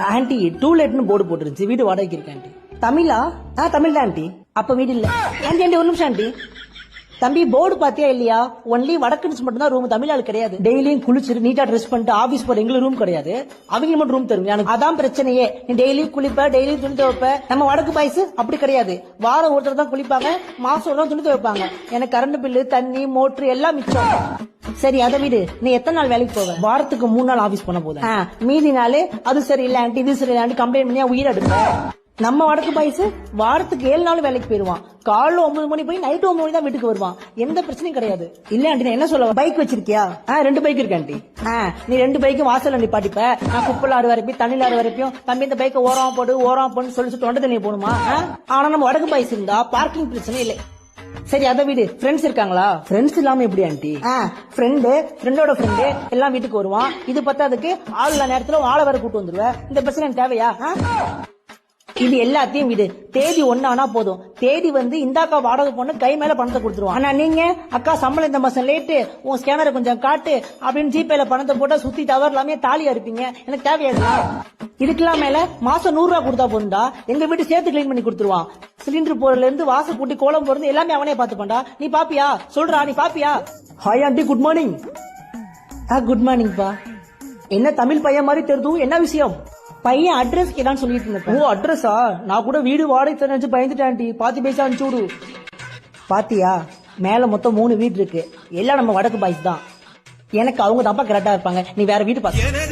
Aunty டூலெட்னு board போட்டுருந்துச்சு, வீடு வாடகைக்கு இருக்கு ஆண்டி. தமிழா? தமிழ் தான் ஆண்டி. அப்ப வீடு இல்ல ஆண்டி. ஆண்டி ஒரு நிமிஷம் ஆண்டி. தம்பி போர்டு பாத்தியா இல்லையா? ஒன்லி வடக்கன்ஸ் மட்டும் தான் ரூம், தமிழ் ஆள் கிடையாது. டெய்லியும் குளிச்சுட்டு நீட்டா ட்ரெஸ் பண்ணிட்டு ஆபீஸ் போற எங்களுக்கு ரூம் கிடையாது, அவங்க மட்டும் ரூம் தருங்க. எனக்கு அதான் பிரச்சனையே. நீ டெய்லி குளிப்ப, டெய்லி துணி துவைப்ப. நம்ம வடக்கு பாய்ஸ் அப்படி கிடையாது, வாரம் ஒருத்தர் தான் குளிப்பாங்க, மாசம் ஒரு துணி துவைப்பாங்க. எனக்கு கரண்ட் பில்லு, தண்ணி, மோட்டர் எல்லாம் மிச்சம். சரி அதை விடு, நீ எத்தனை நாள் வேலைக்கு போவ? வாரத்துக்கு 3 நாள் ஆபீஸ் பண்ண போதும். மீதி நாள் அது சரியில்லை ஆண்டி, இது சரியில்லை கம்ப்ளைண்ட் பண்ணி உயிர் எடுப்ப. நம்ம வடக்கு பாய்ஸ் வாரத்துக்கு 7 நாள் வேலைக்கு போயிருவான். காலைல 9 மணி போய் நைட்டு 9 மணி தான் வீட்டுக்கு வருவான். எந்த பிரச்சனையும் கிடையாது. இல்ல ஆண்டி நான் என்ன சொல்ல, பைக் வச்சிருக்கியா? 2 பைக் இருக்கு ஆண்டி. நீ 2 பைக்கும் வாசல்ல நிப்பாட்டிப்ப, நான் குப்பல் ஆறு வரைக்கும் தண்ணில ஆறு வரைக்கும் தம்பி இந்த பைக்கை ஓரம் போட்டு சொல்லி தொண்டை தண்ணி போடுமா? ஆனா நம்ம வடக்கு பாய்ஸ் இருந்தா பார்க்கிங் பிரச்சனை இல்லை. சரி அதை விடு, ஃப்ரெண்ட்ஸ் இருக்காங்களா? ஃப்ரெண்ட்ஸ் இல்லாம எப்படி ஆண்டி? ஃப்ரெண்டோட ஃப்ரெண்டு எல்லாம் வீட்டுக்கு வருவான். இது பத்தாதுக்கு ஆள் இல்ல நேரத்துல ஆளை வர கூட்டு வந்துருவேன். இந்த பிரச்சனை எனக்கு தேவையா? இது எல்லாத்தையும் விடு, தேதி ஒண்ணானா போதும். தேதி வந்து இந்தாக்கா வாடகை பொண்ணு கை மேல பணத்தை கொடுத்துருவோம். ஆனா நீங்க அக்கா சம்பளம் இந்த மாசம் லேட்டு, உன் ஸ்கேனரை கொஞ்சம் காட்டு அப்படின்னு ஜிபேல பணத்தை போட்டா சுத்தி தவறு எல்லாமே தாலியா இருப்பீங்க. எனக்கு தேவையா? இதுக்கெல்லாம் மேல மாசம் 100 ரூபா கொடுத்தா போதுண்டா, எங்க வீட்டு சேர்த்து கிளீன் பண்ணி கொடுத்துருவான். சிலிண்டர் போறதுல இருந்து வாசல் கூட்டி கோலம் போறது எல்லாமே அவனே பாத்துப்பான்டா. நீ பாப்பியா? சொல்றா நீ பாப்பியா? Hi aunty, good morning. Good morning பா. என்ன தமிழ் பையன் மாதிரி தெரியுது, என்ன விஷயம்? பையன் அட்ரஸ் கேட்டான்னு சொல்லிட்டு இருந்தேன். ஓ அட்ரஸா? நான் கூட வீடு வாடகை நினைச்சு பயந்துட்டாண்டி, பாத்தி பைசா அனுப்பிச்சு விடு. பாத்தியா, மேல மொத்தம் 3 வீடு இருக்கு, எல்லாம் நம்ம வடக்கு பாய்ஸ் தான். எனக்கு அவங்க தப்பா கரெக்டா இருப்பாங்க, நீ வேற வீடு பாத்து.